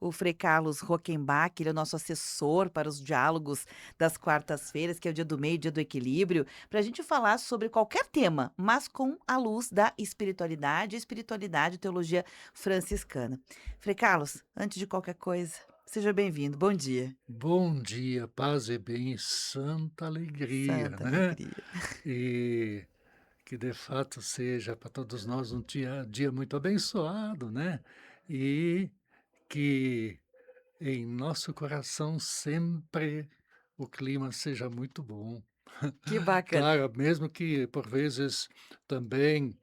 o Frei Carlos Rockenbach, ele é o nosso assessor para os diálogos das quartas-feiras, que é o dia do meio, dia do equilíbrio, para a gente falar sobre qualquer tema, mas com a luz da espiritualidade e teologia franciscana. Frei Carlos, antes de qualquer coisa, seja bem-vindo, bom dia. Bom dia, paz e bem e santa alegria, Santa né. alegria. E que de fato seja para todos nós um dia muito abençoado, né, e que em nosso coração sempre o clima seja muito bom. Que bacana. Claro, mesmo que por vezes também,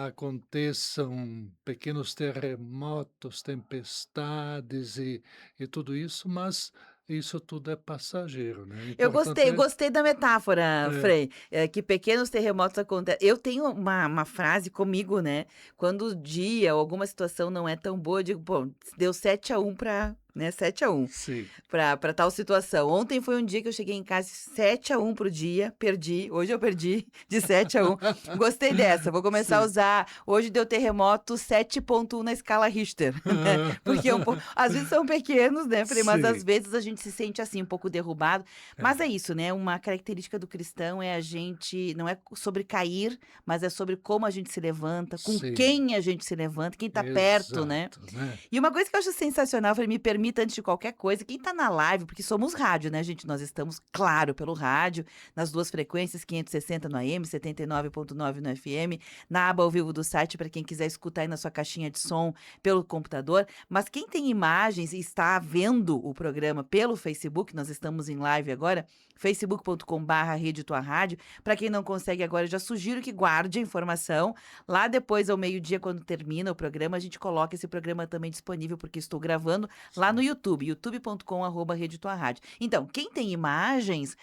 aconteçam pequenos terremotos, tempestades e tudo isso, mas isso tudo é passageiro, né, o Eu importante gostei, é gostei da metáfora, é, Frei, que pequenos terremotos acontecem. Eu tenho uma frase comigo, né, quando o dia ou alguma situação não é tão boa, eu digo: "Pô, deu 7-1 para, né, 7-1 sim. para tal situação". Ontem foi um dia que eu cheguei em casa 7-1 para o dia, perdi, hoje eu perdi de 7-1. Gostei dessa, vou começar a Sim. usar. Hoje deu terremoto 7,1 na escala Richter, né, porque é um pouco às vezes são pequenos, né, Frei, mas às Sim, vezes a gente se sente, assim, um pouco derrubado. Mas é é, isso, né, uma característica do cristão é a gente não é sobre cair, mas é sobre como a gente se levanta, com sim, quem a gente se levanta, quem tá perto, né. exato, né. E uma coisa que eu acho sensacional, falei: "Me permita antes de qualquer coisa", quem tá na live, porque somos rádio, né, gente, nós estamos, claro, pelo rádio, nas 2 frequências, 560 no AM, 79,9 no FM, na aba ao vivo do site para quem quiser escutar aí na sua caixinha de som pelo computador, mas quem tem imagens e está vendo o programa pelo Facebook, nós estamos em live agora, facebook.com/rede tua rádio, para quem não consegue agora, eu já sugiro que guarde a informação, lá depois ao meio-dia quando termina o programa, a gente coloca esse programa também disponível, porque estou gravando lá no Sim, YouTube, youtube.com/rede tua rádio. Então, quem tem imagens,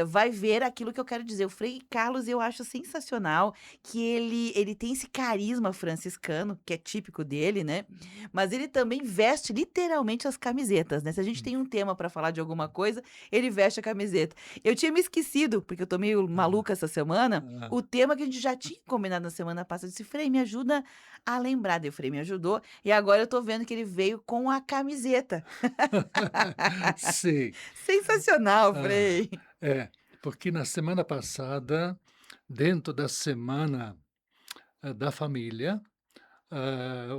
vai ver aquilo que eu quero dizer. O Frei Carlos eu acho sensacional que ele tem esse carisma franciscano, que é típico dele, né, mas ele também veste literalmente as camisetas, né, se a gente hum, tem um tema para falar de alguma coisa, ele veste a camiseta. Eu tinha me esquecido, porque eu tô meio maluca essa semana, hã, o tema que a gente já tinha combinado na semana passada, eu disse: "Frei, me ajuda a lembrar", daí o Frei me ajudou, e agora eu tô vendo que ele veio com a camiseta. sim, Sensacional, ah, Frei. é, porque na semana passada, dentro da semana, da família,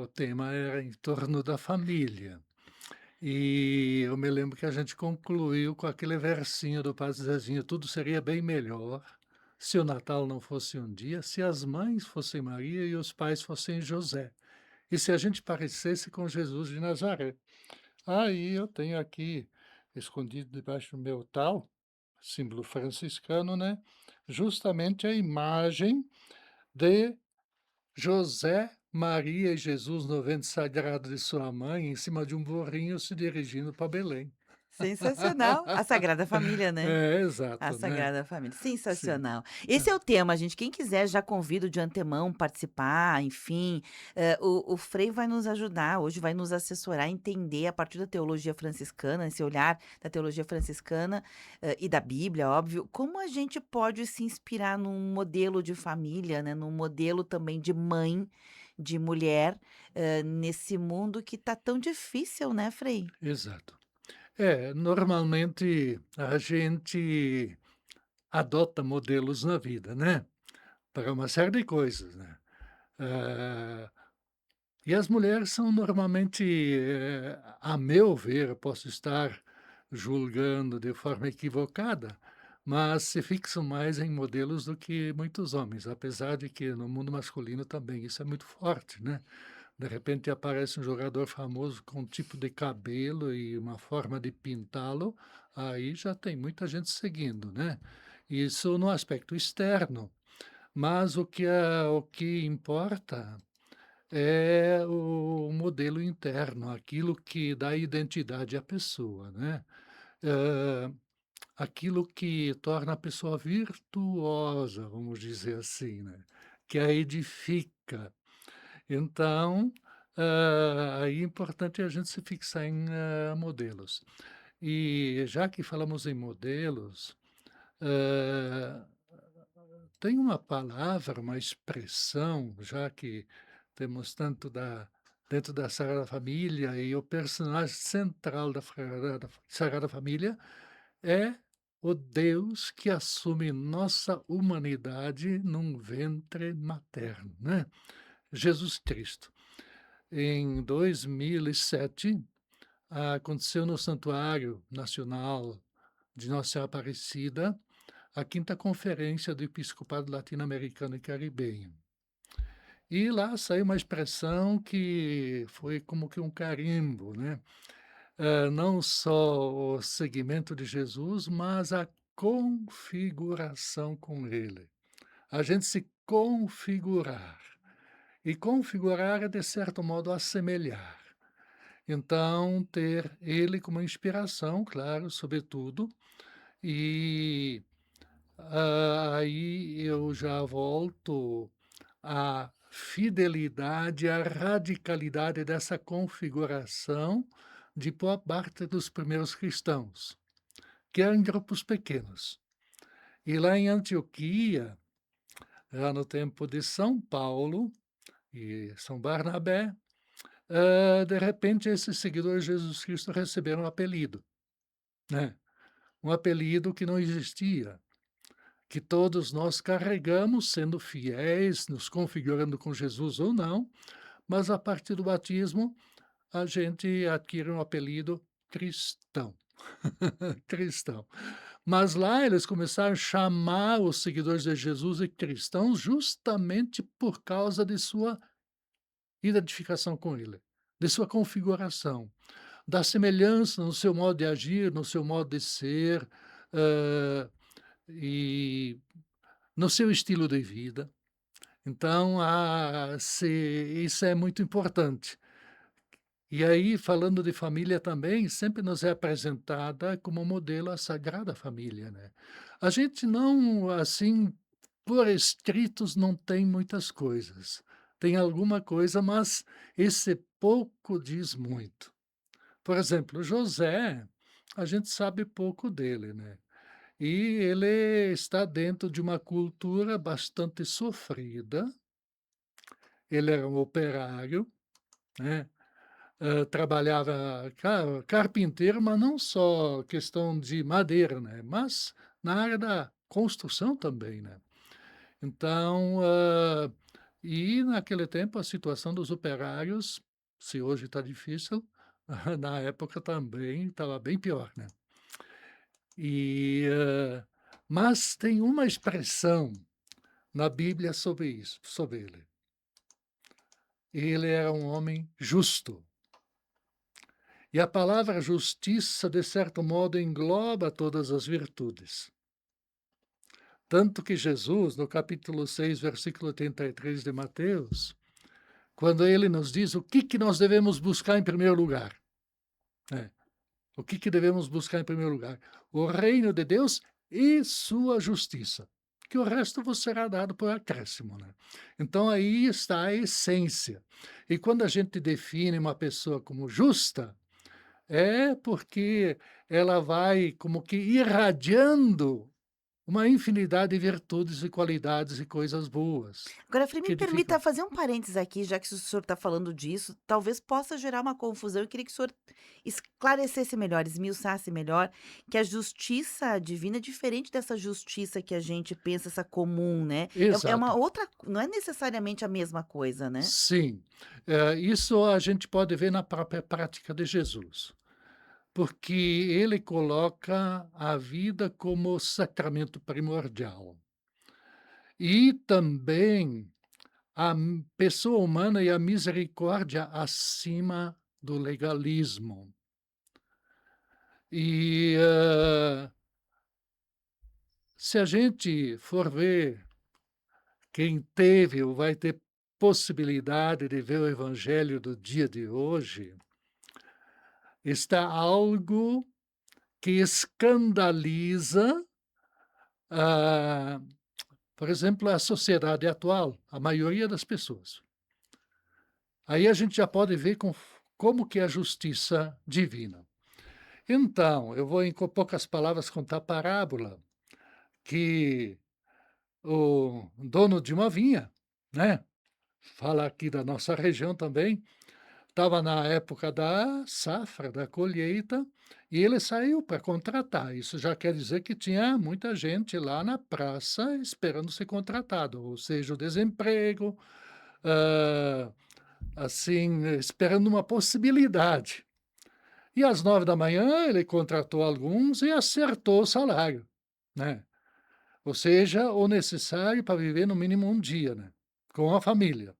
o tema era em torno da família. E eu me lembro que a gente concluiu com aquele versinho do Padre Zezinho: "Tudo seria bem melhor se o Natal não fosse um dia, se as mães fossem Maria e os pais fossem José, e se a gente parecesse com Jesus de Nazaré". Aí eu tenho aqui, escondido debaixo do meu tal, símbolo franciscano, né, justamente a imagem de José, Maria e Jesus no ventre sagrado de sua mãe, em cima de um burrinho se dirigindo para Belém. Sensacional. A Sagrada Família, né. É, A exato, né. Sagrada Família, Sim. sensacional. Esse é É. o tema, gente, quem quiser já convido de antemão participar, enfim, o Frei vai nos ajudar, hoje vai nos assessorar a entender a partir da teologia franciscana, esse olhar da teologia franciscana, e da Bíblia, óbvio, como a gente pode se inspirar num modelo de família, né, num modelo também de mãe, de mulher, nesse mundo que tá tão difícil, né, Frei? Exato. É, normalmente a gente adota modelos na vida, né, para uma série de coisas, né. Eh, e as mulheres são normalmente, a meu ver, eu posso estar julgando de forma equivocada, mas se fixam mais em modelos do que muitos homens, apesar de que no mundo masculino também isso é muito forte, né. De repente aparece um jogador famoso com um tipo de cabelo e uma forma de pintá-lo, aí já tem muita gente seguindo, né. Isso no aspecto externo, mas o que importa é o modelo interno, aquilo que dá identidade à pessoa, né. Hã, aquilo que torna a pessoa virtuosa, vamos dizer assim, né, que a edifica. Então, aí é importante a gente se fixar em, modelos. E já que falamos em modelos, hã, tem uma palavra, uma expressão, já que temos tanto da dentro da Sagrada Família, e o personagem central da Sagrada Família é o Deus que assume nossa humanidade num ventre materno, né, Jesus Cristo. Em 2007, aconteceu no Santuário Nacional de Nossa Senhora Aparecida a quinta conferência do Episcopado Latino-Americano e Caribenho. E lá saiu uma expressão que foi como que um carimbo, né, não só o seguimento de Jesus, mas a configuração com ele. A gente se configurar. E configurar é, de certo modo, assemelhar. Então, ter ele como inspiração, claro, sobretudo, e aí eu já volto à fidelidade, à radicalidade dessa configuração de boa parte dos primeiros cristãos, que eram em grupos pequenos. E lá em Antioquia, já no tempo de São Paulo e São Barnabé, de repente esses seguidores de Jesus Cristo receberam um apelido, né, um apelido que não existia, que todos nós carregamos, sendo fiéis, nos configurando com Jesus ou não, mas a partir do batismo a gente adquire um apelido cristão. Cristão. Mas lá eles começaram a chamar os seguidores de Jesus de cristãos justamente por causa de sua identificação com ele, de sua configuração, da semelhança no seu modo de agir, no seu modo de ser, hã, e no seu estilo de vida. Então, isso é muito importante. E aí, falando de família também, sempre nos é apresentada como modelo a Sagrada Família, né. A gente não, assim, por escritos não tem muitas coisas. Tem alguma coisa, mas esse pouco diz muito. Por exemplo, José, a gente sabe pouco dele, né. E ele está dentro de uma cultura bastante sofrida, ele era um operário, né. Trabalhava carpinteiro, mas não só questão de madeira, né, mas na área da construção também, né. Então, e naquele tempo a situação dos operários, se hoje está difícil, na época também estava bem pior, né. E, mas tem uma expressão na Bíblia sobre isso, sobre ele. Ele era um homem justo. E a palavra justiça, de certo modo, engloba todas as virtudes. Tanto que Jesus, no capítulo 6, versículo 83 de Mateus, quando ele nos diz o que nós devemos buscar em primeiro lugar, né? O que devemos buscar em primeiro lugar? O reino de Deus e sua justiça, que o resto vos será dado por acréscimo, né? Então aí está a essência. E quando a gente define uma pessoa como justa, é porque ela vai como que irradiando uma infinidade de virtudes e qualidades e coisas boas, Agora, Frei, me que edificam. permita fazer um parênteses aqui, já que o senhor está falando disso, talvez possa gerar uma confusão. Eu queria que o senhor esclarecesse melhor, esmiuçasse melhor, que a justiça divina é diferente dessa justiça que a gente pensa, essa comum, né? É uma Exato. outra, não é necessariamente a mesma coisa, né? Sim, isso a gente pode ver na própria prática de Jesus, porque ele coloca a vida como sacramento primordial. E também a pessoa humana e a misericórdia acima do legalismo. E, se a gente for ver quem teve ou vai ter possibilidade de ver o evangelho do dia de hoje, está algo que escandaliza, ah, por exemplo, a sociedade atual, a maioria das pessoas. Aí a gente já pode ver como que é a justiça divina. Então, eu vou em poucas palavras contar a parábola que o dono de uma vinha, né, fala aqui da nossa região também, estava na época da safra, da colheita, e ele saiu para contratar. Isso já quer dizer que tinha muita gente lá na praça esperando ser contratado, ou seja, o desemprego, hã, assim, esperando uma possibilidade. E às 9 da manhã ele contratou alguns e acertou o salário, né. Ou seja, o necessário para viver no mínimo um dia, né, com a família.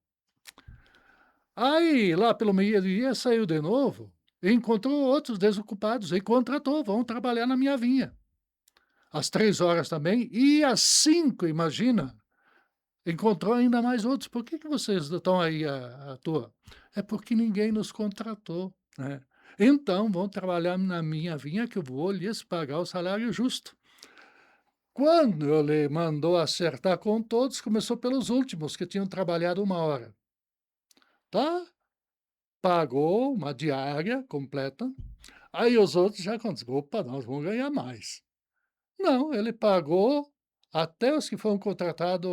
Aí, lá pelo meio-dia, saiu de novo e encontrou outros desocupados e contratou, vão trabalhar na minha vinha. Às 3 horas também e às 5, imagina, encontrou ainda mais outros. "Por que vocês estão aí à toa?" "É porque ninguém nos contratou, né. Então vão trabalhar na minha vinha que eu vou lhes pagar o salário justo." Quando ele mandou acertar com todos, começou pelos últimos que tinham trabalhado 1 hora, tá? Pagou uma diária completa, aí os outros já con "Opa, nós vamos ganhar mais". Não, ele pagou até os que foram contratados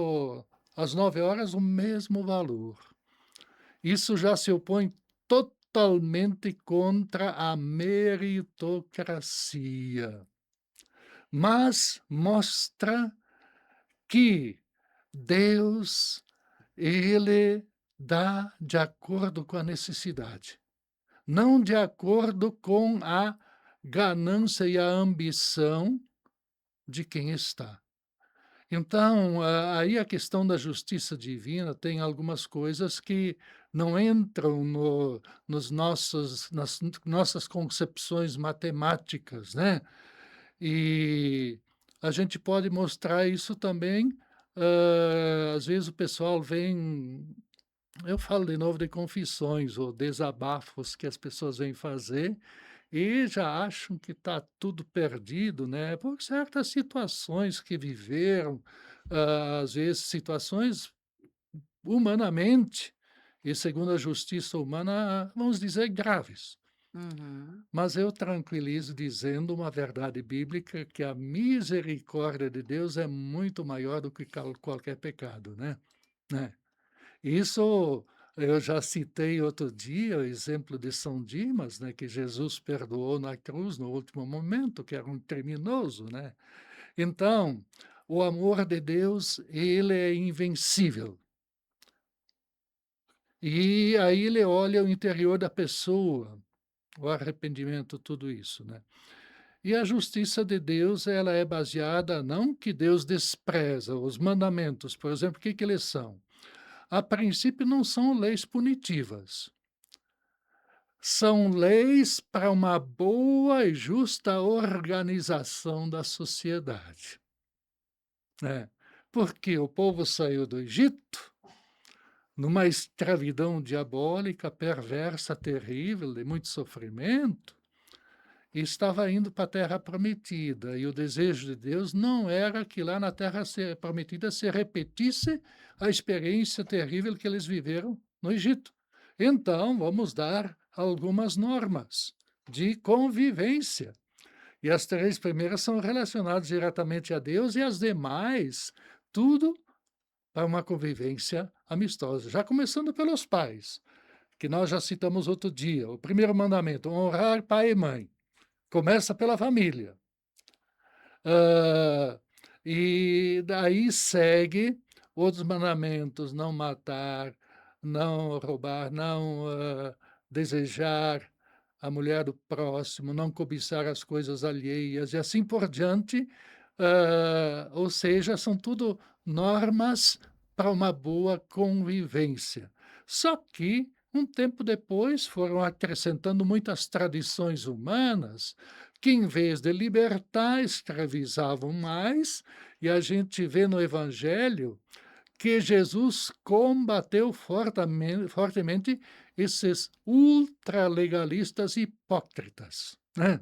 às 9 horas o mesmo valor. Isso já se opõe totalmente contra a meritocracia, mas mostra que Deus, ele dá de acordo com a necessidade. Não de acordo com a ganância e a ambição de quem está. Então, aí a questão da justiça divina tem algumas coisas que não entram nos nossos nas nossas concepções matemáticas, né. E a gente pode mostrar isso também, às vezes o pessoal vem eu falo de novo de confissões ou desabafos que as pessoas vêm fazer e já acham que está tudo perdido, né, por certas situações que viveram, às vezes situações humanamente e segundo a justiça humana, vamos dizer, graves. Uhum. Mas eu tranquilizo dizendo uma verdade bíblica, que a misericórdia de Deus é muito maior do que qualquer pecado, né. Isso eu já citei outro dia o exemplo de São Dimas, né, que Jesus perdoou na cruz no último momento, que era um criminoso, né. Então, o amor de Deus, ele é invencível. E aí ele olha o interior da pessoa, o arrependimento, tudo isso, né. E a justiça de Deus, ela é baseada não que Deus despreza os mandamentos, por exemplo, o que que eles são? A princípio não são leis punitivas. São leis para uma boa e justa organização da sociedade, né. Porque o povo saiu do Egito numa escravidão diabólica, perversa, terrível, de muito sofrimento, e estava indo para a terra prometida, e o desejo de Deus não era que lá na terra prometida se repetisse a experiência terrível que eles viveram no Egito. Então, vamos dar algumas normas de convivência. E as 3 primeiras são relacionadas diretamente a Deus e as demais, tudo para uma convivência amistosa. Já começando pelos pais, que nós já citamos outro dia. O primeiro mandamento, honrar pai e mãe. Começa pela família. Hã, e daí segue outros mandamentos: não matar, não roubar, não, desejar a mulher do próximo, não cobiçar as coisas alheias e assim por diante. Ou seja, são tudo normas para uma boa convivência. Só que, um tempo depois, foram acrescentando muitas tradições humanas que, em vez de libertar, escravizavam mais, e a gente vê no evangelho que Jesus combateu fortemente esses ultralegalistas hipócritas, né.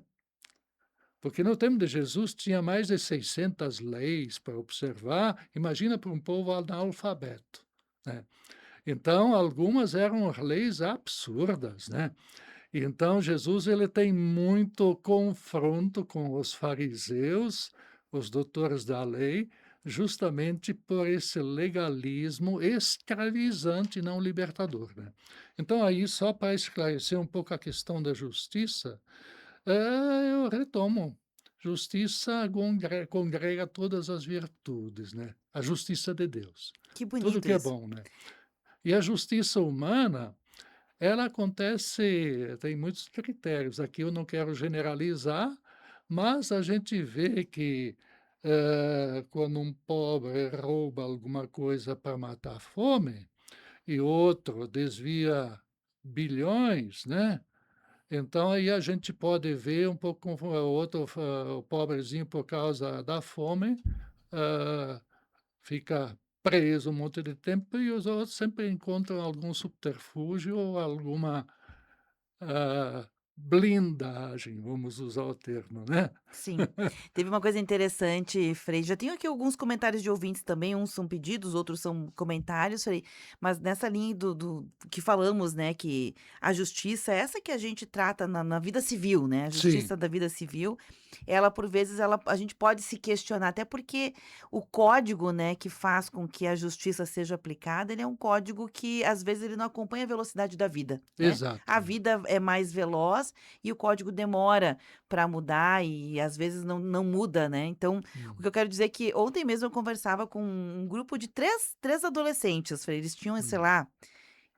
Porque no tempo de Jesus tinha mais de 600 leis para observar, imagina para um povo analfabeto, né. Então algumas eram leis absurdas, né. Então Jesus, ele tem muito confronto com os fariseus, os doutores da lei, justamente por esse legalismo escravizante e não libertador, né. Então aí só para esclarecer um pouco a questão da justiça, eu retomo, justiça congrega todas as virtudes, né, a justiça de Deus, Que tudo bonito que é isso. bom, né. E a justiça humana, ela acontece tem muitos critérios, aqui eu não quero generalizar, mas a gente vê que, quando um pobre rouba alguma coisa para matar a fome, e outro desvia bilhões, né, então aí a gente pode ver um pouco como o outro o pobrezinho por causa da fome, hã, fica preso um monte de tempo e os outros sempre encontram algum subterfúgio ou alguma, blindagem, vamos usar o termo, né. Sim. Teve uma coisa interessante, Frei, já tenho aqui alguns comentários de ouvintes também, uns são pedidos, outros são comentários, Frei, mas nessa linha do que falamos, né, que a justiça, essa que a gente trata na vida civil, né, a Sim, justiça da vida civil, ela por vezes a gente pode se questionar, até porque o código, né, que faz com que a justiça seja aplicada, ele é um código que às vezes ele não acompanha a velocidade da vida, né. exato. A vida é mais veloz e o código demora para mudar e às vezes não muda, né. Então, o Hum, que eu quero dizer é que ontem mesmo eu conversava com um grupo de três adolescentes, eles tinham, sei hum, lá,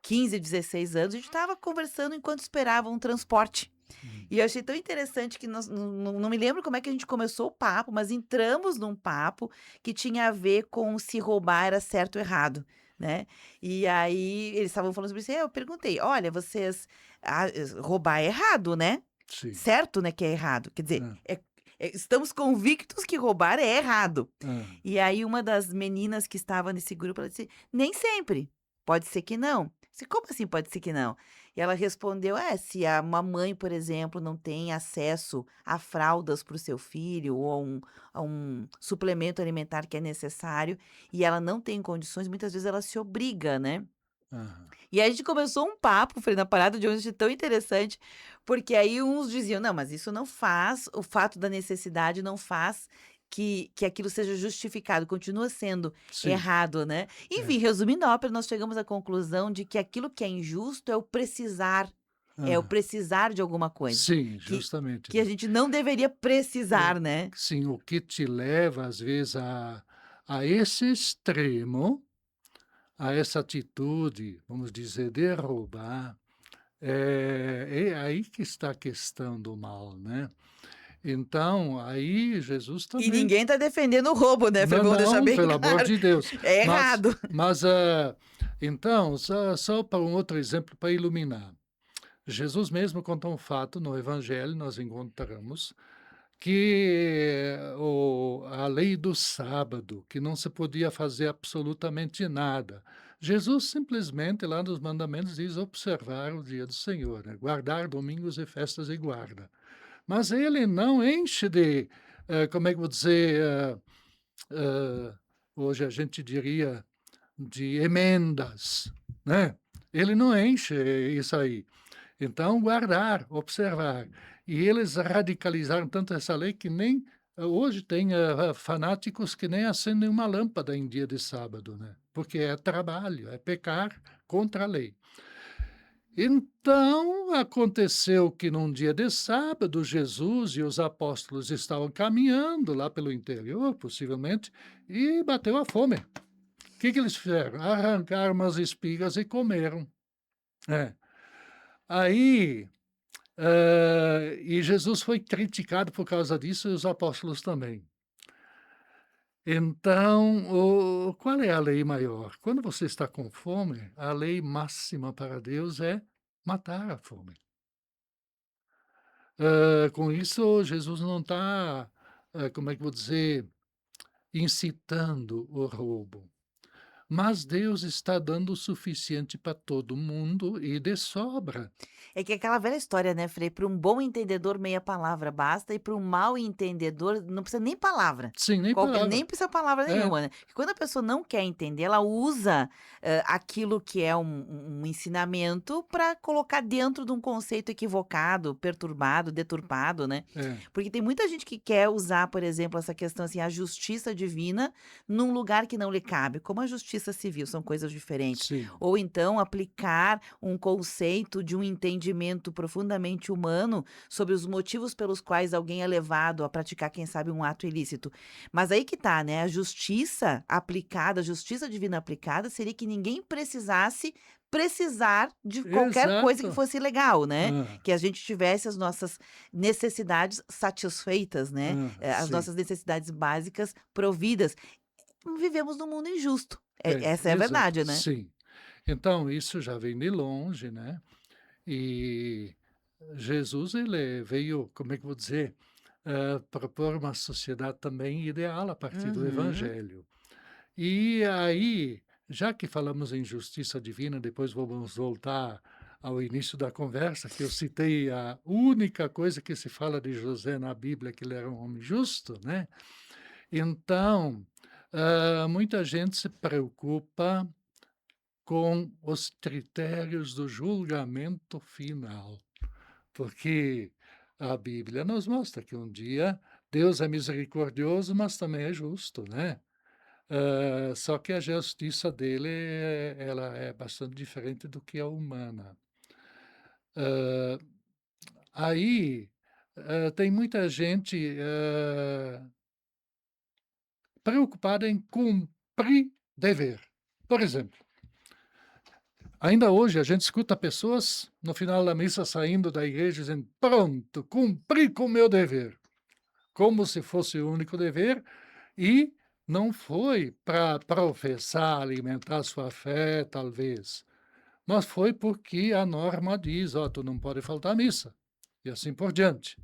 15, 16 anos, a gente estava conversando enquanto esperavam um transporte. hum, E eu achei tão interessante que nós não me lembro como é que a gente começou o papo, mas entramos num papo que tinha a ver com se roubar era certo ou errado, né. E aí eles estavam falando sobre isso, e aí eu perguntei: "Olha, vocês roubar é errado, né? sim. Certo, né, que é errado, quer dizer, Hã, estamos convictos que roubar é errado". hã, E aí uma das meninas que estava nesse grupo, ela disse: "Nem sempre, pode ser que não". Disse: "Como assim pode ser que não?". E ela respondeu: "É, se a uma mãe, por exemplo, não tem acesso a fraldas para o seu filho ou a um suplemento alimentar que é necessário, e ela não tem condições, muitas vezes ela se obriga, né". aham. E aí a gente começou um papo, falei, na parada de ônibus, achei tão interessante, porque aí uns diziam: "Não, mas isso não faz o fato da necessidade não faz que aquilo seja justificado, continua sendo Sim, errado, né". é. Enfim, resumindo a ópera, nós chegamos à conclusão de que aquilo que é injusto é o Aham. precisar de alguma coisa, Sim, que justamente, que a né. gente não deveria O precisar, né. sim, o que te leva às vezes a esse extremo, a essa atitude, vamos dizer, de roubar, é aí que está a questão do mal, né. Então, aí Jesus E também ninguém tá defendendo o roubo, né, Frei, não, vamos deixar não, bem pelo amor claro, de Deus, é mas errado. mas, então, só para um outro exemplo para iluminar. Jesus mesmo conta um fato no evangelho, nós encontramos, que a lei do sábado, que não se podia fazer absolutamente nada. Jesus simplesmente, lá nos mandamentos, diz observar o dia do Senhor, né? Guardar domingos e festas e guarda. Mas ele não enche de, como é que eu vou dizer, hoje a gente diria de emendas, né? Ele não enche isso aí. Então, guardar, observar. E eles radicalizaram tanto essa lei que nem hoje tem, fanáticos que nem acendem uma lâmpada em dia de sábado, né, porque é trabalho, é pecar contra a lei. Então, aconteceu que num dia de sábado, Jesus e os apóstolos estavam caminhando lá pelo interior, possivelmente, e bateu a fome. O que que eles fizeram? Arrancaram umas espigas e comeram. É. Aí e Jesus foi criticado por causa disso e os apóstolos também. Então, qual é a lei maior? Quando você está com fome, a lei máxima para Deus é matar a fome. Com isso, Jesus não está, como é que eu vou dizer, incitando o roubo. Mas Deus está dando o suficiente para todo mundo e de sobra. É que é aquela velha história, né, Frei, para um bom entendedor meia palavra basta e para um mau entendedor não precisa nem palavra. Sim, nem Qualquer palavra. nem precisa palavra É, nenhuma, né. Porque quando a pessoa não quer entender, ela usa, aquilo que é um ensinamento para colocar dentro de um conceito equivocado, perturbado, deturpado, né. é. Porque tem muita gente que quer usar, por exemplo, essa questão, assim, a justiça divina num lugar que não lhe cabe, como a justiça justiça civil, são coisas diferentes. sim, Ou então aplicar um conceito de um entendimento profundamente humano sobre os motivos pelos quais alguém é levado a praticar, quem sabe, um ato ilícito. Mas aí que tá, né, a justiça aplicada, a justiça divina aplicada, seria que ninguém precisasse precisar de qualquer coisa que exato. fosse legal, né, Hã, que a gente tivesse as nossas necessidades satisfeitas, né, as sim. nossas necessidades básicas providas. Vivemos num mundo injusto, É, essa é a exato, verdade, né. sim. Então isso já vem de longe, né, e Jesus ele veio, como é que eu vou dizer, propor uma sociedade também ideal a partir do Uhum. evangelho. E aí, já que falamos em justiça divina, depois vamos voltar ao início da conversa, que eu citei a única coisa que se fala de José na Bíblia, que ele era um homem justo, né. Então, muita gente se preocupa com os critérios do julgamento final, porque a Bíblia nos mostra que um dia Deus é misericordioso, mas também é justo, né. Só que a justiça dele, ela é bastante diferente do que a humana. Hã, aí, tem muita gente, preocupada em cumprir dever. Por exemplo, ainda hoje a gente escuta pessoas no final da missa saindo da igreja dizendo: "Pronto, cumpri com o meu dever", como se fosse o único dever, e não foi para professar, alimentar sua fé, talvez. Mas foi porque a norma diz: "Ó, tu não pode faltar à missa", e assim por diante.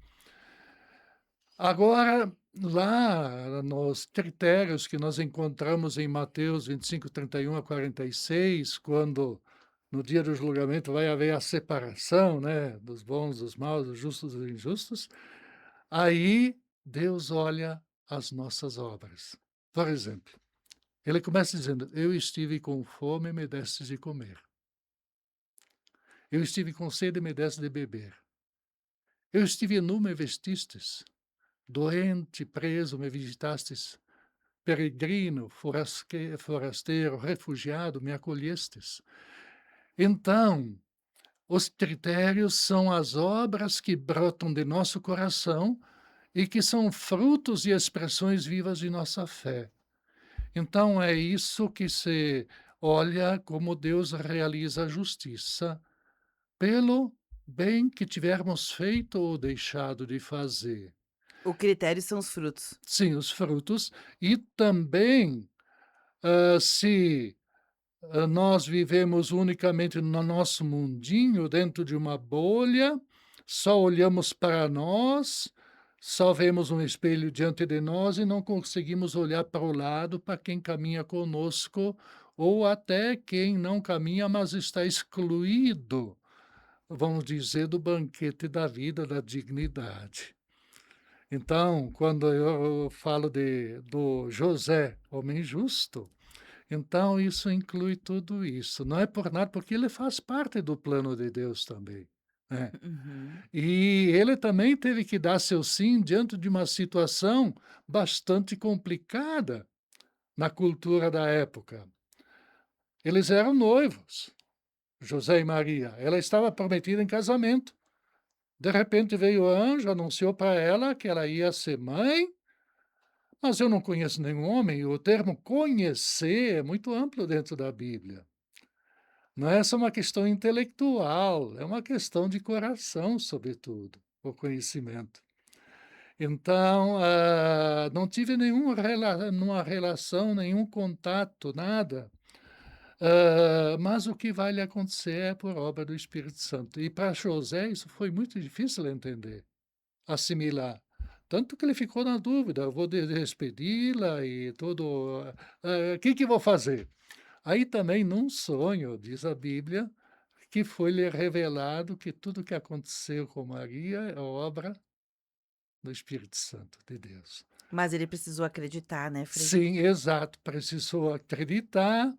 Agora, lá nos critérios que nós encontramos em Mateus 25:31 a 46, quando no dia do julgamento vai haver a separação, né, dos bons, dos maus, dos justos dos injustos, aí Deus olha as nossas obras. Por exemplo, ele começa dizendo: "Eu estive com fome e me destes de comer. Eu estive com sede e me deste de beber. Eu estive nu, me vestistes, doente, preso, me visitastes, peregrino, forasteiro, refugiado, me acolhestes." Então, os critérios são as obras que brotam de nosso coração e que são frutos e expressões vivas de nossa fé. Então, é isso que se olha como Deus realiza a justiça, pelo bem que tivermos feito ou deixado de fazer. O critério são os frutos. Sim, os frutos, e também, se, nós vivemos unicamente no nosso mundinho, dentro de uma bolha, só olhamos para nós, só vemos um espelho diante de nós e não conseguimos olhar para o lado, para quem caminha conosco, ou até quem não caminha, mas está excluído, vamos dizer, do banquete da vida, da dignidade. Então, quando eu falo do José, homem justo, então isso inclui tudo isso. Não é por nada, porque ele faz parte do plano de Deus também, né. Uhum. E ele também teve que dar seu sim diante de uma situação bastante complicada na cultura da época. Eles eram noivos, José e Maria. Ela estava prometida em casamento. De repente veio o anjo, anunciou para ela que ela ia ser mãe. Mas eu não conheço nenhum homem, e o termo conhecer é muito amplo dentro da Bíblia. Não é só uma questão intelectual, é uma questão de coração, sobretudo, o conhecimento. Então, não tive nenhuma relação, nenhum contato, nada. Mas o que vai lhe acontecer é por obra do Espírito Santo. E para José isso foi muito difícil entender. Assimilar. Tanto que ele ficou na dúvida: "Eu vou de despedi-la e tudo, que vou fazer?" Aí também num sonho, diz a Bíblia, que foi-lhe revelado que tudo o que aconteceu com Maria é obra do Espírito Santo de Deus. Mas ele precisou acreditar, né, Frei? Sim, exato, precisou acreditar,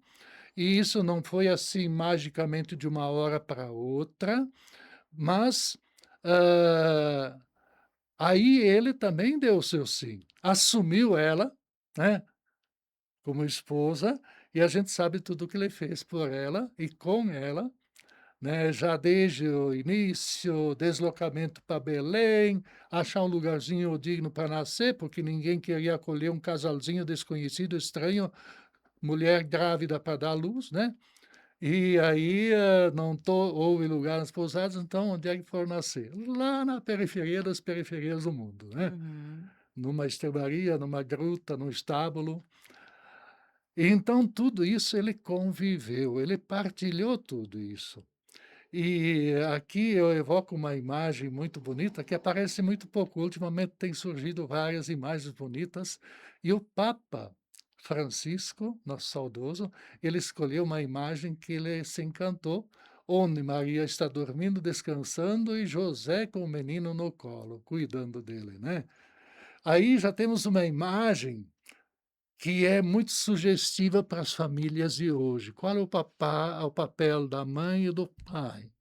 e isso não foi assim magicamente de uma hora para outra, mas, hã aí ele também deu o seu sim, assumiu ela, né, como esposa, E a gente sabe tudo o que ele fez por ela e com ela, né, já desde o início, deslocamento para Belém, achar um lugarzinho digno para nascer, porque ninguém queria acolher um casalzinho desconhecido, estranho, mulher grávida para dar à luz, né. E aí, não houve lugar nas pousadas, então onde é que foram nascer? Lá na periferia das periferias do mundo, né, Uhum. numa estrebaria, numa gruta, num estábulo. Então tudo isso ele conviveu, ele partilhou tudo isso. E aqui eu evoco uma imagem muito bonita que aparece muito pouco. Ultimamente tem surgido várias imagens bonitas e o Papa Francisco, nosso saudoso, ele escolheu uma imagem que ele se encantou, onde Maria está dormindo, descansando e José com o menino no colo, cuidando dele, né? Aí já temos uma imagem que é muito sugestiva para as famílias de hoje. Qual é o papel da mãe e do pai?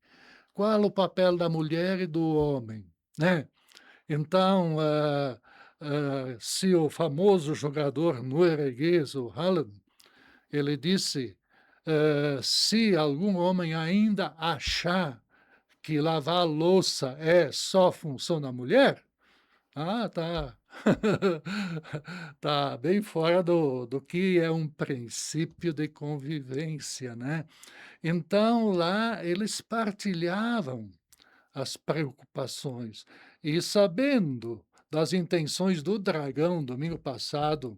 Qual é o papel da mulher e do homem, né? Então, se o famoso jogador norueguês, o Haaland, ele disse, se algum homem ainda achar que lavar a louça é só função da mulher, tá tá bem fora do que é um princípio de convivência, né. Então lá eles partilhavam as preocupações. E sabendo das intenções do dragão, domingo passado,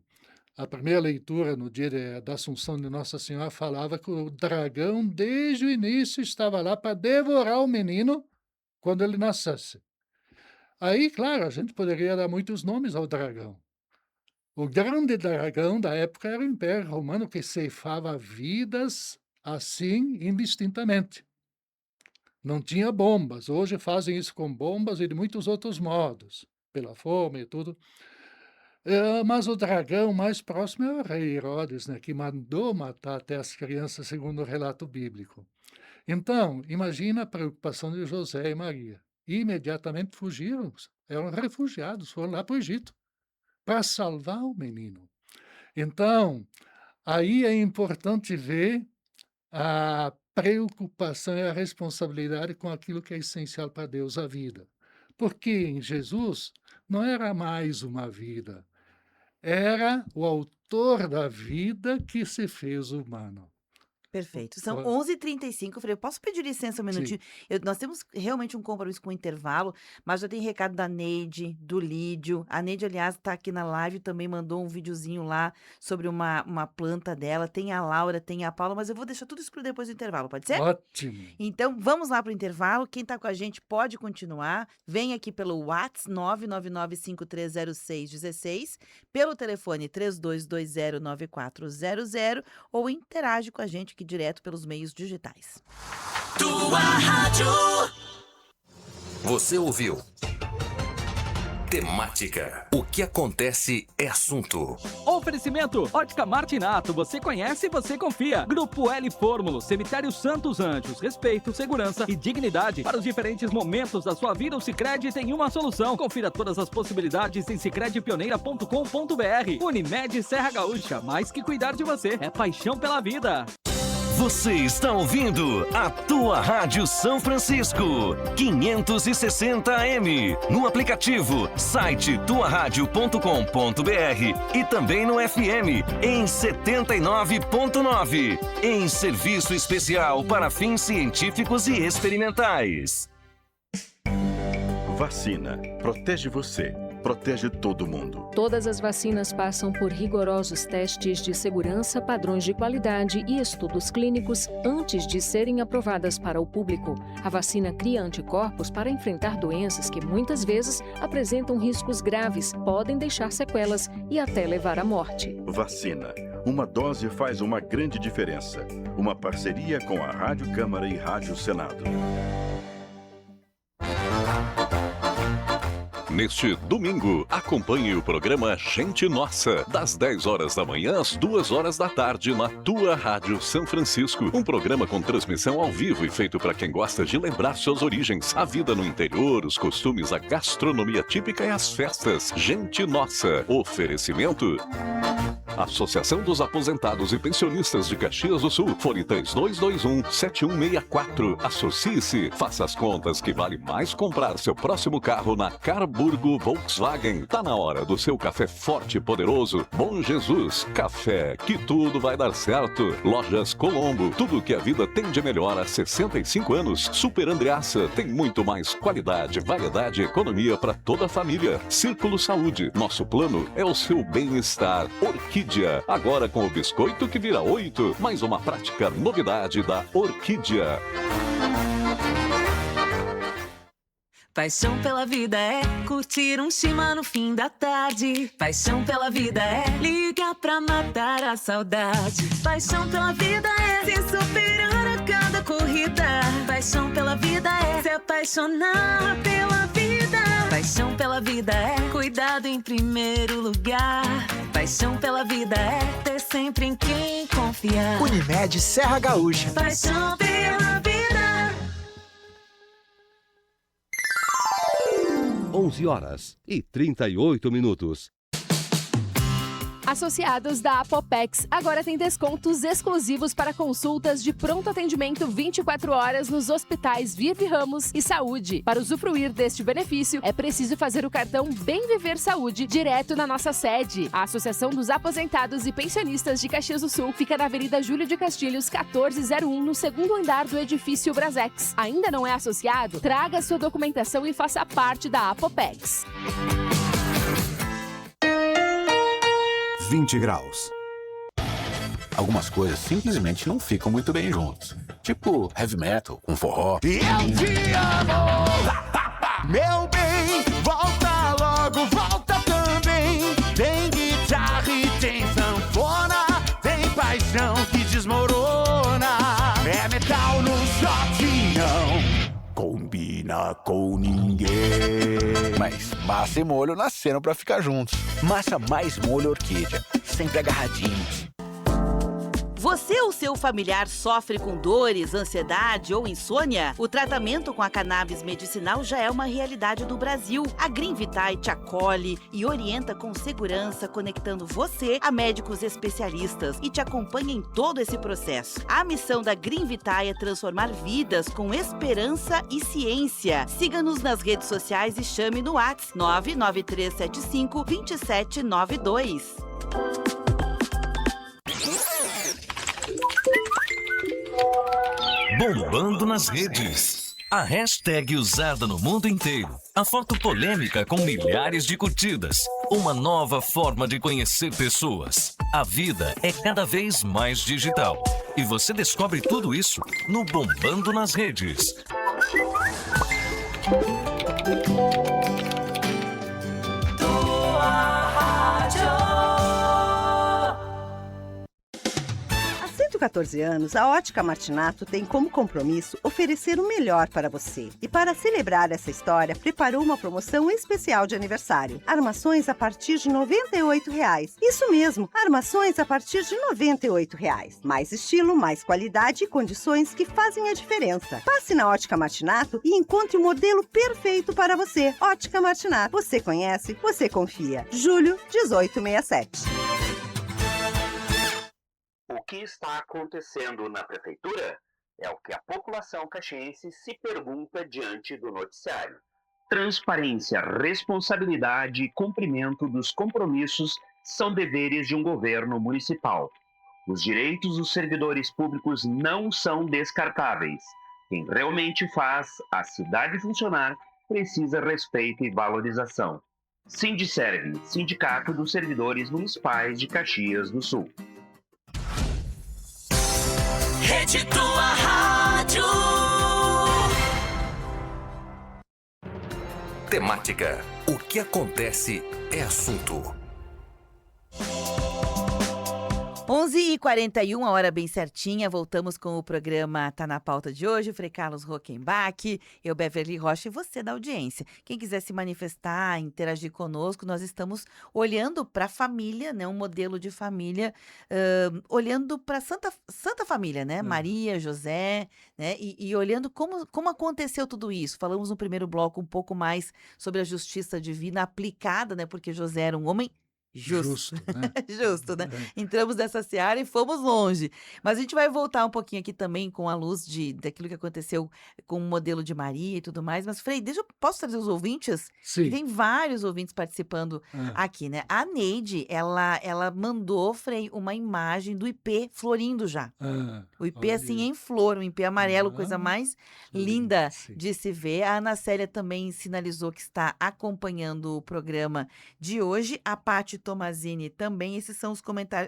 a primeira leitura no dia da Assunção de Nossa Senhora falava que o dragão, desde o início, estava lá para devorar o menino quando ele nascesse. Aí, claro, a gente poderia dar muitos nomes ao dragão. O grande dragão da época era o Império Romano, que ceifava vidas assim indistintamente. Não tinha bombas. Hoje fazem isso com bombas e de muitos outros modos, pela fome e tudo. Mas o dragão mais próximo é o rei Herodes, né, que mandou matar até as crianças, segundo o relato bíblico. Então, imagina a preocupação de José e Maria. Imediatamente fugiram, eram refugiados, foram lá para o Egito para salvar o menino. Então, aí é importante ver a preocupação e a responsabilidade com aquilo que é essencial para Deus, a vida. Porque em Jesus não era mais uma vida, era o autor da vida que se fez humano. Perfeito. São Ó, 11h35. Eu falei: "Eu posso pedir licença um sim, minutinho?" Nós temos realmente um compromisso com o intervalo, mas já tem recado da Neide, do Lídio. A Neide, aliás, está aqui na live, também mandou um videozinho lá sobre uma planta dela. Tem a Laura, tem a Paula, mas eu vou deixar tudo isso para depois do intervalo, pode ser? ótimo. Então, vamos lá para o intervalo. Quem está com a gente pode continuar. Vem aqui pelo Whats 999530616, pelo telefone 32209400 ou interage com a gente aqui direto pelos meios digitais. Tua rádio. Você ouviu? Temática. O que acontece é assunto. Oferecimento, Ótica Martinato, você conhece e você confia. Grupo L Fórmulo, Cemitério Santos Anjos, respeito, segurança e dignidade. Para os diferentes momentos da sua vida, o Sicredi tem uma solução. Confira todas as possibilidades em sicredipioneira.com.br. Unimed Serra Gaúcha, mais que cuidar de você, é paixão pela vida. Você está ouvindo a Tua Rádio São Francisco, 560 AM, no aplicativo, site tuaradio.com.br e também no FM, em 79.9, em serviço especial para fins científicos e experimentais. Vacina. Protege você. Protege todo mundo. Todas as vacinas passam por rigorosos testes de segurança, padrões de qualidade e estudos clínicos antes de serem aprovadas para o público. A vacina cria anticorpos para enfrentar doenças que muitas vezes apresentam riscos graves, podem deixar sequelas e até levar à morte. Vacina. Uma dose faz uma grande diferença. Uma parceria com a Rádio Câmara e Rádio Senado. Neste domingo, acompanhe o programa Gente Nossa, das 10 horas da manhã às 2 horas da tarde, na Tua Rádio São Francisco. Um programa com transmissão ao vivo e feito para quem gosta de lembrar suas origens, a vida no interior, os costumes, a gastronomia típica e as festas. Gente Nossa. Oferecimento Associação dos Aposentados e Pensionistas de Caxias do Sul. Fone 3221-7164. Associe-se. Faça as contas que vale mais comprar seu próximo carro na Carburgo Volkswagen. Tá na hora do seu café forte e poderoso. Bom Jesus. Café que tudo vai dar certo. Lojas Colombo. Tudo que a vida tem de melhor há 65 anos. Super Andreaça. Tem muito mais qualidade, variedade e economia para toda a família. Círculo Saúde. Nosso plano é o seu bem-estar. Orquídea. Agora com o biscoito que vira 8. Mais uma prática novidade da Orquídea. Paixão pela vida é curtir um chima no fim da tarde. Paixão pela vida é ligar pra matar a saudade. Paixão pela vida é se superar a cada corrida. Paixão pela vida é se apaixonar pela vida. Paixão pela vida é cuidado em primeiro lugar. Paixão pela vida é ter sempre em quem confiar. Unimed Serra Gaúcha. Paixão pela vida. 11h38. Associados da Apopex agora têm descontos exclusivos para consultas de pronto atendimento 24 horas nos hospitais Vive Ramos e Saúde. Para usufruir deste benefício, é preciso fazer o cartão Bem Viver Saúde direto na nossa sede. A Associação dos Aposentados e Pensionistas de Caxias do Sul fica na Avenida Júlio de Castilhos, 1401, no segundo andar do edifício Brasex. Ainda não é associado? Traga sua documentação e faça parte da Apopex. 20 graus. Algumas coisas simplesmente não ficam muito bem juntos. Tipo heavy metal com forró. E eu te amo! Meu bem, volta logo, volta também. Tem guitarra e tem sanfona. Tem paixão que desmorona. É metal no shot, não combina com ninguém. Mas massa e molho nasceram pra ficar juntos. Massa mais molho Orquídea. Sempre agarradinhos. Você ou seu familiar sofre com dores, ansiedade ou insônia? O tratamento com a cannabis medicinal já é uma realidade no Brasil. A Green Vitae te acolhe e orienta com segurança, conectando você a médicos especialistas e te acompanha em todo esse processo. A missão da Green Vitae é transformar vidas com esperança e ciência. Siga-nos nas redes sociais e chame no WhatsApp 993752792. Bombando nas redes. A hashtag usada no mundo inteiro. A foto polêmica com milhares de curtidas. Uma nova forma de conhecer pessoas. A vida é cada vez mais digital. E você descobre tudo isso no Bombando nas Redes. Há 114 anos, a Ótica Martinato tem como compromisso oferecer o melhor para você. E para celebrar essa história, preparou uma promoção especial de aniversário. Armações a partir de R$ 98,00. Isso mesmo, armações a partir de R$ 98,00. Mais estilo, mais qualidade e condições que fazem a diferença. Passe na Ótica Martinato e encontre o modelo perfeito para você. Ótica Martinato. Você conhece, você confia. Julho 1867. O que está acontecendo na prefeitura é o que a população caxiense se pergunta diante do noticiário. Transparência, responsabilidade e cumprimento dos compromissos são deveres de um governo municipal. Os direitos dos servidores públicos não são descartáveis. Quem realmente faz a cidade funcionar precisa respeito e valorização. Sindiserve, Sindicato dos Servidores Municipais de Caxias do Sul. Rede Tua Rádio. Temática. O que acontece é assunto. 11h41, a hora bem certinha. Voltamos com o programa Tá na Pauta de hoje. O Frei Carlos Rockenbach, eu, Beverly Rocha e você da audiência. Quem quiser se manifestar, interagir conosco, nós estamos olhando para a família, né? Um modelo de família, olhando para Santa Família, né? Maria, José, né? E olhando como aconteceu tudo isso. Falamos no primeiro bloco um pouco mais sobre a justiça divina aplicada, né? Porque José era um homem Justo. justo, né? Justo, né? É. Entramos nessa seara e fomos longe. Mas a gente vai voltar um pouquinho aqui também com a luz daquilo que aconteceu com o modelo de Maria e tudo mais. Mas, Frei, posso trazer os ouvintes? Que Sim. tem vários ouvintes participando Ah, aqui, né? A Neide, ela mandou, Frei, uma imagem do ipê florindo já. O ipê, olha assim, aí. em flor, um ipê amarelo, coisa Ah, mais que lindo, linda sim. de se ver. A Ana Célia também sinalizou que está acompanhando o programa de hoje. A Paty Tomazini também. Esses são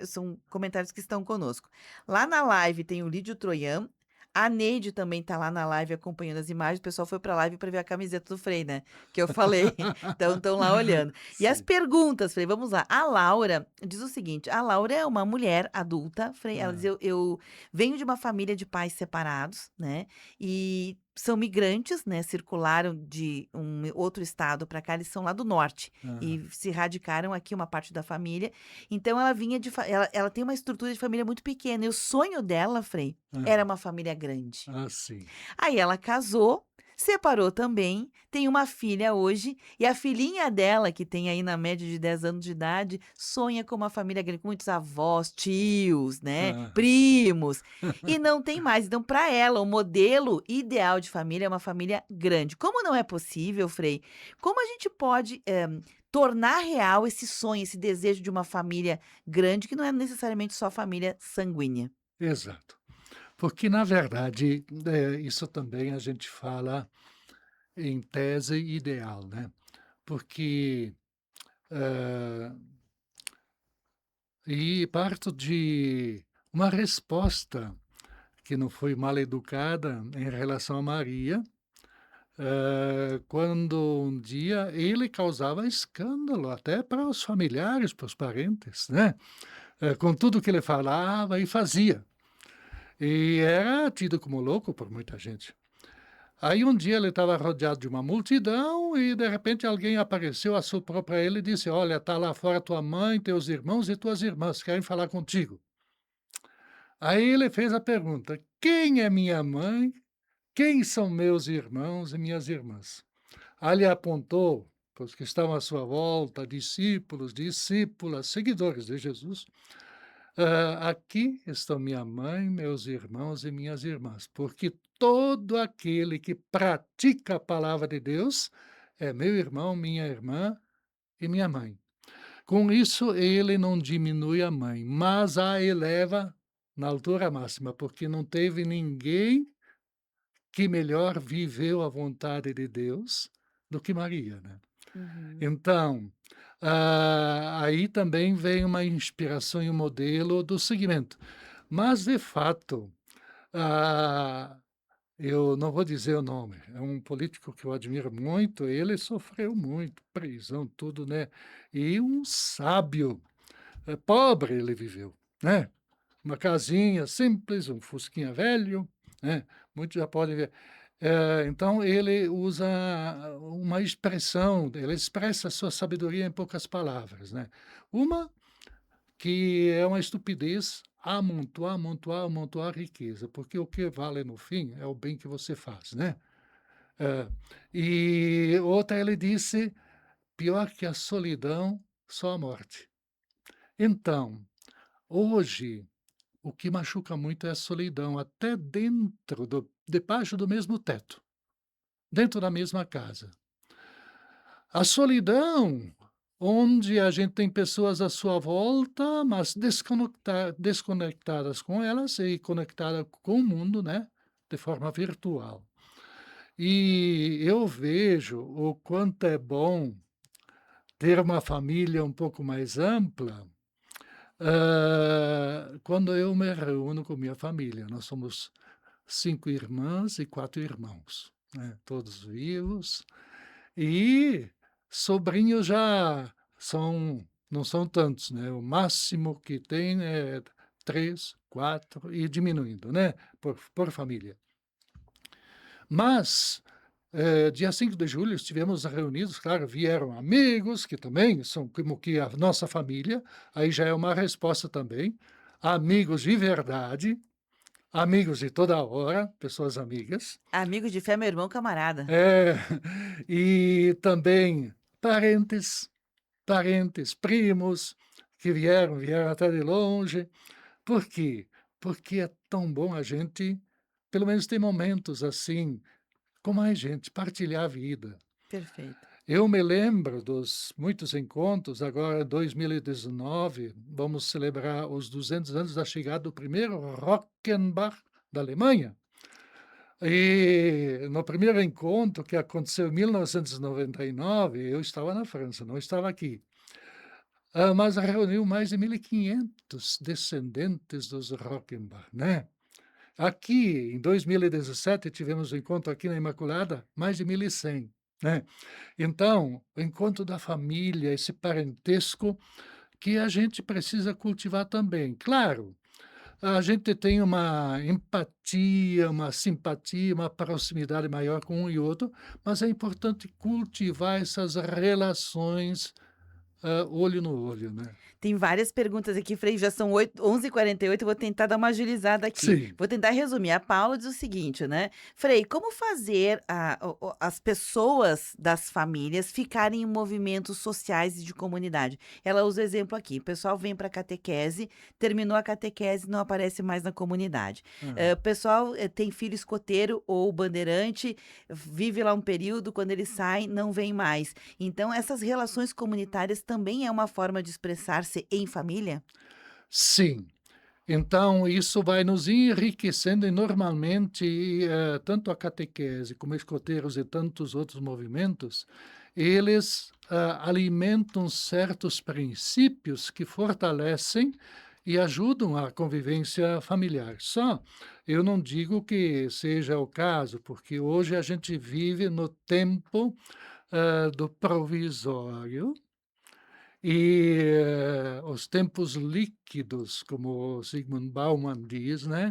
são comentários que estão conosco. Lá na live tem o Lídio Troian. A Neide também está lá na live acompanhando as imagens. O pessoal foi para a live para ver a camiseta do Frei, né? Que eu falei. Então estão lá olhando. E as Sim. perguntas, Frei, vamos lá. A Laura diz o seguinte: a Laura é uma mulher adulta, Frei. Ela diz: Ah, eu venho de uma família de pais separados, né? E são migrantes, né? Circularam de um outro estado para cá, eles são lá do norte ah, e se radicaram aqui, uma parte da família. Então ela vinha ela tem uma estrutura de família muito pequena. E o sonho dela, Frei, era ah, uma família grande. sim. Aí ela casou, separou também, tem uma filha hoje, e a filhinha dela, que tem aí na média de 10 anos de idade, sonha com uma família grande, com muitos avós, tios, né, Ah. primos, e não tem mais. Então, para ela, o modelo ideal de família é uma família grande. Como não é possível, Frei, como a gente pode tornar real esse sonho, esse desejo de uma família grande, que não é necessariamente só família sanguínea? Exato. Porque, na verdade, isso também a gente fala em tese ideal, né? Porque e parto de uma resposta que não foi mal educada em relação a Maria, quando um dia ele causava escândalo até para os familiares, para os parentes, né? Com tudo que ele falava e fazia. E era tido como louco por muita gente. Aí um dia ele estava rodeado de uma multidão e de repente alguém apareceu, assoprou para ele e disse: "Olha, está lá fora tua mãe, teus irmãos e tuas irmãs, querem falar contigo". Aí ele fez a pergunta: "Quem é minha mãe? Quem são meus irmãos e minhas irmãs?". Aí ele apontou para os que estavam à sua volta, discípulos, discípulas, seguidores de Jesus. Aqui estão minha mãe, meus irmãos e minhas irmãs, porque todo aquele que pratica a palavra de Deus é meu irmão, minha irmã e minha mãe. Com isso, ele não diminui a mãe, mas a eleva na altura máxima, porque não teve ninguém que melhor viveu a vontade de Deus do que Maria, né? Uhum. Então, aí também vem uma inspiração e um modelo do segmento. Mas, de fato, eu não vou dizer o nome, é um político que eu admiro muito, ele sofreu muito, prisão, tudo, né? E um sábio, pobre ele viveu, né? Uma casinha simples, um fusquinha velho, né? Muitos já podem ver. Então ele usa uma expressão, ele expressa a sua sabedoria em poucas palavras, né? Uma que é uma estupidez, amontoar, amontoar, amontoar riqueza, porque o que vale no fim é o bem que você faz, né? E outra ele disse: pior que a solidão, só a morte. Então, hoje, o que machuca muito é a solidão, até debaixo do mesmo teto, dentro da mesma casa. A solidão, onde a gente tem pessoas à sua volta, mas desconectadas com elas e conectadas com o mundo, né? De forma virtual. E eu vejo o quanto é bom ter uma família um pouco mais ampla, quando eu me reúno com minha família. Nós somos 5 irmãs e 4 irmãos, né? Todos vivos. E sobrinhos já não são tantos, né? O máximo que tem é 3, 4 e diminuindo, né? Por família. Mas, dia 5 de julho estivemos reunidos, claro, vieram amigos que também são como que a nossa família, aí já é uma resposta também, amigos de verdade, amigos de toda hora, pessoas amigas. Amigos de fé, meu irmão, camarada. E também parentes, parentes, primos, que vieram até de longe. Por quê? Porque é tão bom a gente, pelo menos, ter momentos assim, com mais gente, partilhar a vida. Perfeito. Eu me lembro dos muitos encontros, agora em 2019, vamos celebrar os 200 anos da chegada do primeiro Rockenbach da Alemanha. E no primeiro encontro, que aconteceu em 1999, eu estava na França, não estava aqui. Mas reuniu mais de 1.500 descendentes dos Rockenbach, né? Aqui, em 2017, tivemos um encontro aqui na Imaculada, mais de 1.100, né? Então, o encontro da família, esse parentesco que a gente precisa cultivar também. Claro, a gente tem uma empatia, uma simpatia, uma proximidade maior com um e outro, mas é importante cultivar essas relações, olho no olho, né? Tem várias perguntas aqui, Frei, já são 11h48, eu vou tentar dar uma agilizada aqui. Sim. Vou tentar resumir. A Paula diz o seguinte, né? Frei, como fazer as pessoas das famílias ficarem em movimentos sociais e de comunidade? Ela usa o exemplo aqui, o pessoal vem para a catequese, terminou a catequese, não aparece mais na comunidade. O pessoal tem filho escoteiro ou bandeirante, vive lá um período, quando ele sai, não vem mais. Então, essas relações comunitárias também é uma forma de expressar-se em família? Sim. Então, isso vai nos enriquecendo e normalmente, tanto a catequese como escoteiros e tantos outros movimentos, eles alimentam certos princípios que fortalecem e ajudam a convivência familiar. Só, eu não digo que seja o caso, porque hoje a gente vive no tempo do provisório, e os tempos líquidos, como o Zygmunt Bauman diz, né?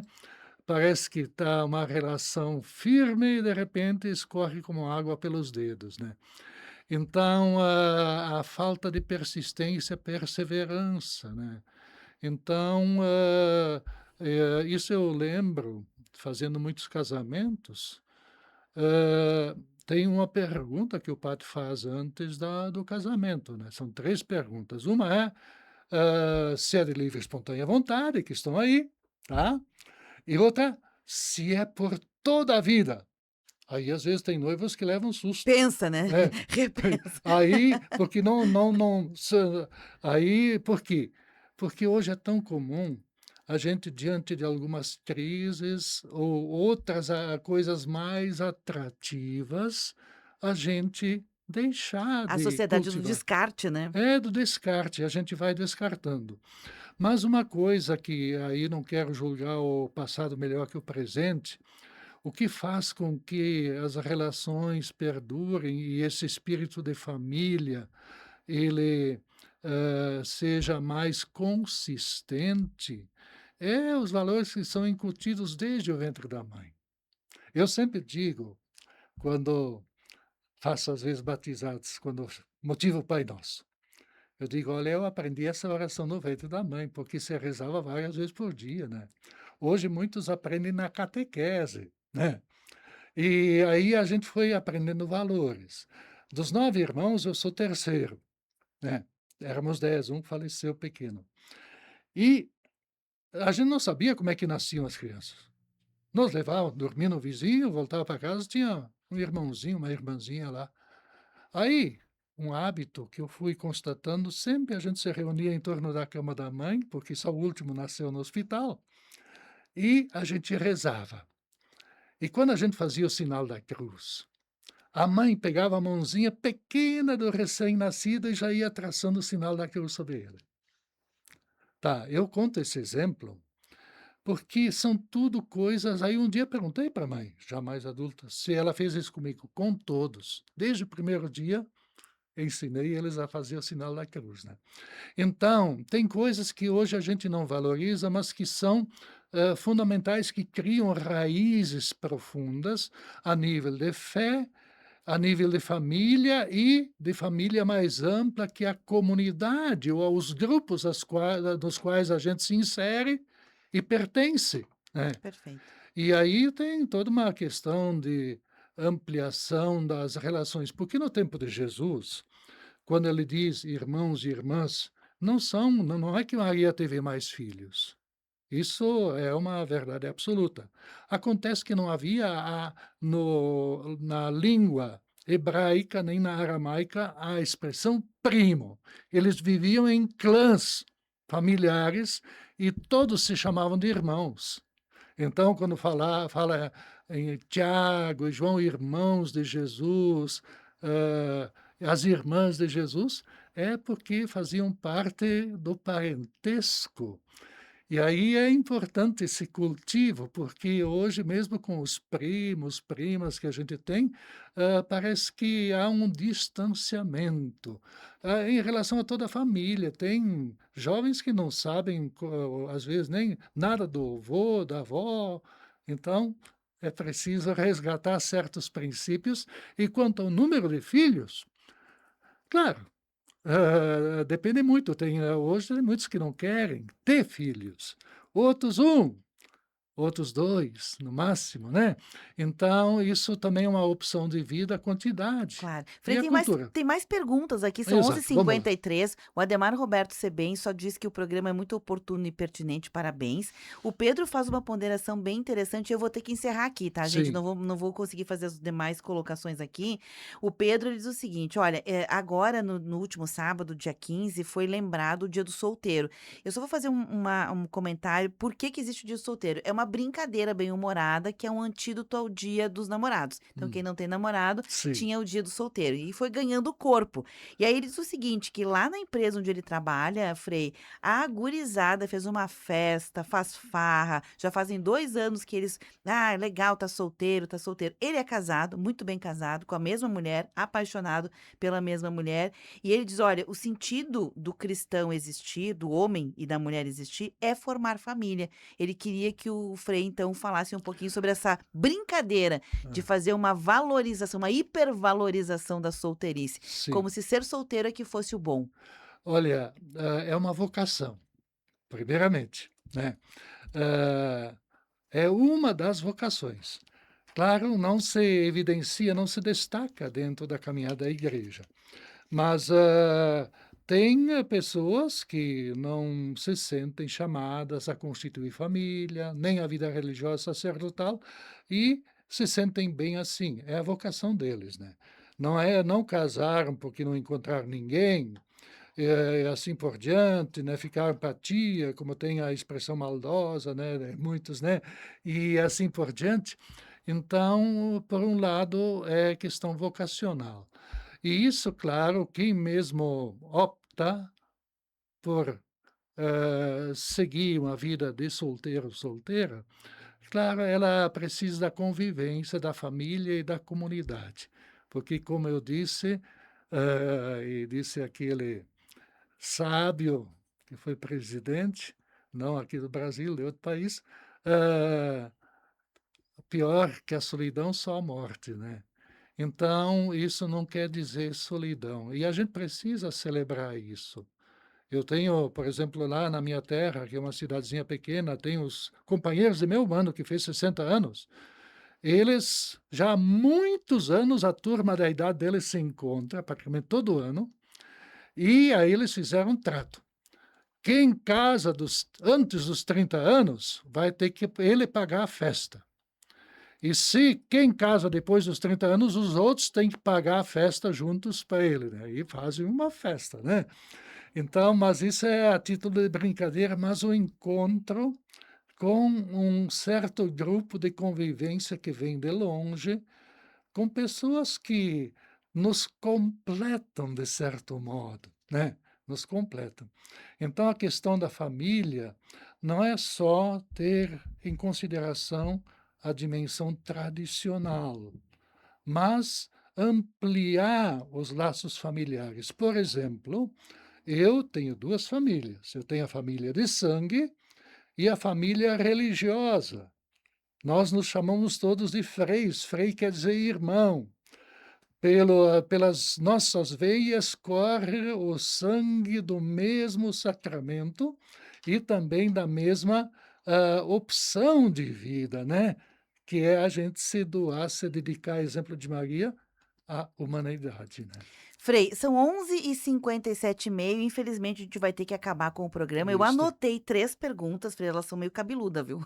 Parece que está uma relação firme e, de repente, escorre como água pelos dedos, né? Então, a falta de persistência, perseverança, né? Então, isso eu lembro, fazendo muitos casamentos, tem uma pergunta que o padre faz antes do casamento, né? São 3 perguntas. Uma é, se é de livre e espontânea vontade, que estão aí, tá? E outra, se é por toda a vida. Aí, às vezes, tem noivos que levam susto. Pensa, né? É. Repensa. Aí, porque aí, por quê? Porque hoje é tão comum a gente, diante de algumas crises ou outras coisas mais atrativas, a gente deixar A de sociedade do cultivar. descarte, né? É, do descarte, a gente vai descartando. Mas uma coisa que aí não quero julgar o passado melhor que o presente, o que faz com que as relações perdurem e esse espírito de família, ele seja mais consistente, é os valores que são incutidos desde o ventre da mãe. Eu sempre digo, quando faço às vezes batizados, quando motivo o Pai Nosso, eu digo, olha, eu aprendi essa oração no ventre da mãe, porque se rezava várias vezes por dia, né? Hoje muitos aprendem na catequese, né? E aí a gente foi aprendendo valores. Dos 9 irmãos, eu sou terceiro, né? Éramos 10, um faleceu pequeno. E a gente não sabia como é que nasciam as crianças. Nos levavam, dormia no vizinho, voltava para casa, tinha um irmãozinho, uma irmãzinha lá. Aí, um hábito que eu fui constatando, sempre a gente se reunia em torno da cama da mãe, porque só o último nasceu no hospital, e a gente rezava. E quando a gente fazia o sinal da cruz, a mãe pegava a mãozinha pequena do recém-nascido e já ia traçando o sinal da cruz sobre ele. Tá, eu conto esse exemplo porque são tudo coisas. Aí um dia perguntei para a mãe, já mais adulta, se ela fez isso comigo, com todos. Desde o primeiro dia, ensinei eles a fazer o sinal da cruz, né? Então, tem coisas que hoje a gente não valoriza, mas que são fundamentais, que criam raízes profundas a nível de fé, a nível de família e de família mais ampla, que é a comunidade ou os grupos dos quais a gente se insere e pertence, né? Perfeito. E aí tem toda uma questão de ampliação das relações, porque no tempo de Jesus, quando ele diz irmãos e irmãs, não é que Maria teve mais filhos. Isso é uma verdade absoluta. Acontece que não havia na língua hebraica nem na aramaica a expressão primo. Eles viviam em clãs familiares e todos se chamavam de irmãos. Então, quando fala em Tiago e João, irmãos de Jesus, as irmãs de Jesus, é porque faziam parte do parentesco. E aí é importante esse cultivo, porque hoje, mesmo com os primos, primas que a gente tem, parece que há um distanciamento. Em relação a toda a família, tem jovens que não sabem, às vezes, nem nada do avô, da avó. Então, é preciso resgatar certos princípios. E quanto ao número de filhos, claro, depende muito. Hoje tem muitos que não querem ter filhos, outros outros 2, no máximo, né. Então isso também é uma opção de vida, a quantidade. Claro. E Frei, a cultura. tem mais perguntas aqui, são Exato, vamos lá. 11h53. O Ademar Roberto Sebem só diz que o programa é muito oportuno e pertinente, parabéns. O Pedro faz uma ponderação bem interessante, eu vou ter que encerrar aqui, tá, gente? Sim. Não vou conseguir fazer as demais colocações aqui. O Pedro ele diz o seguinte: olha, agora no último sábado, dia 15, foi lembrado o Dia do Solteiro. Eu só vou fazer um comentário, por que existe o Dia do Solteiro? É uma brincadeira bem-humorada, que é um antídoto ao Dia dos Namorados. Então, quem não tem namorado, Sim. tinha o Dia do Solteiro. E foi ganhando corpo. E aí ele diz o seguinte, que lá na empresa onde ele trabalha, Frei, a gurizada fez uma festa, faz farra, já fazem 2 anos que eles... Ah, legal, tá solteiro, tá solteiro. Ele é casado, muito bem casado, com a mesma mulher, apaixonado pela mesma mulher. E ele diz, olha, o sentido do cristão existir, do homem e da mulher existir, é formar família. Ele queria que o Frei, então, falasse um pouquinho sobre essa brincadeira de fazer uma valorização, uma hipervalorização da solteirice. Sim. Como se ser solteiro é que fosse o bom. Olha, é uma vocação, primeiramente, né. É uma das vocações. Claro, não se evidencia, não se destaca dentro da caminhada da igreja. Mas, tem pessoas que não se sentem chamadas a constituir família, nem a vida religiosa sacerdotal, e se sentem bem assim, é a vocação deles, né. Não casaram porque não encontraram ninguém, assim por diante, né, ficaram pra tia, como tem a expressão maldosa, né, de muitos, né, e assim por diante. Então, por um lado, é questão vocacional. E isso, claro, quem mesmo opta por, seguir uma vida de solteiro, solteira, claro, ela precisa da convivência da família e da comunidade. Porque, como eu disse, e disse aquele sábio que foi presidente, não aqui do Brasil, de outro país, pior que a solidão, só a morte, né. Então, isso não quer dizer solidão, e a gente precisa celebrar isso. Eu tenho, por exemplo, lá na minha terra, que é uma cidadezinha pequena, tenho os companheiros de meu mano que fez 60 anos. Eles, já há muitos anos, a turma da idade deles se encontra praticamente todo ano, e aí eles fizeram um trato. Quem casa antes dos 30 anos, vai ter que ele pagar a festa. E se quem casa depois dos 30 anos, os outros têm que pagar a festa juntos para ele, né, e fazem uma festa, né. Então, mas isso é a título de brincadeira, mas o encontro com um certo grupo de convivência que vem de longe, com pessoas que nos completam de certo modo, né, nos completam. Então a questão da família não é só ter em consideração a dimensão tradicional, mas ampliar os laços familiares. Por exemplo, eu tenho 2 famílias, eu tenho a família de sangue e a família religiosa. Nós nos chamamos todos de freis, frei quer dizer irmão. Pelas nossas veias corre o sangue do mesmo sacramento e também da mesma, opção de vida, né, que é a gente se doar, se dedicar, exemplo de Maria, à humanidade, né. Frei, são 11h57h30, infelizmente a gente vai ter que acabar com o programa. Eu Isso. anotei 3 perguntas, Frei, elas são meio cabeludas, viu?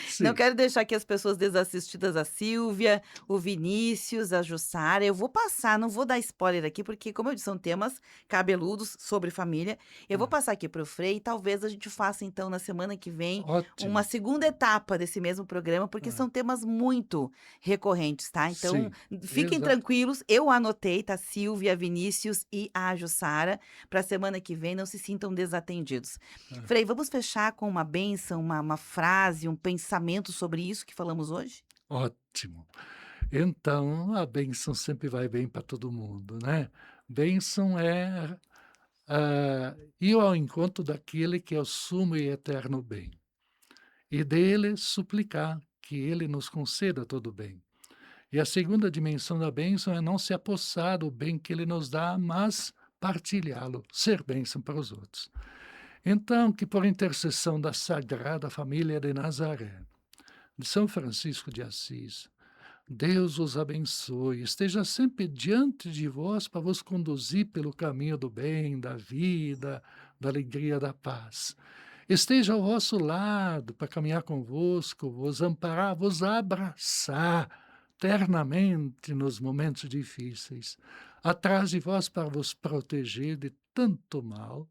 Sim. Não quero deixar aqui as pessoas desassistidas, a Silvia, o Vinícius, a Jussara. Eu vou passar, não vou dar spoiler aqui, porque, como eu disse, são temas cabeludos sobre família. Eu vou passar aqui para o Frei e talvez a gente faça, então, na semana que vem, Ótimo. uma segunda etapa desse mesmo programa, porque são temas muito recorrentes, tá? Então, fiquem exato. tranquilos, eu anotei, tá? Silvia, Vinícius e a Jussara, para a semana que vem, não se sintam desatendidos. Frei, vamos fechar com uma bênção, uma frase, um pensamento sobre isso que falamos hoje? Ótimo. Então, a bênção sempre vai bem para todo mundo, né? Bênção é ir ao encontro daquele que é o sumo e eterno bem. E dele suplicar que ele nos conceda todo o bem. E a segunda dimensão da bênção é não se apossar do bem que ele nos dá, mas partilhá-lo, ser bênção para os outros. Então, que por intercessão da Sagrada Família de Nazaré, de São Francisco de Assis, Deus os abençoe, esteja sempre diante de vós para vos conduzir pelo caminho do bem, da vida, da alegria, da paz. Esteja ao vosso lado para caminhar convosco, vos amparar, vos abraçar eternamente nos momentos difíceis, atrás de vós para vos proteger de tanto mal,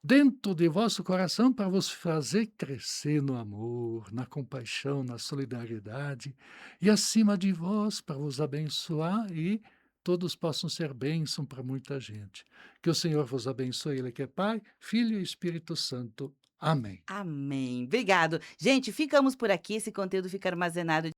dentro de vosso coração para vos fazer crescer no amor, na compaixão, na solidariedade, e acima de vós para vos abençoar e todos possam ser bênção para muita gente. Que o Senhor vos abençoe, Ele que é Pai, Filho e Espírito Santo. Amém. Amém. Obrigado. Gente, ficamos por aqui. Esse conteúdo fica armazenado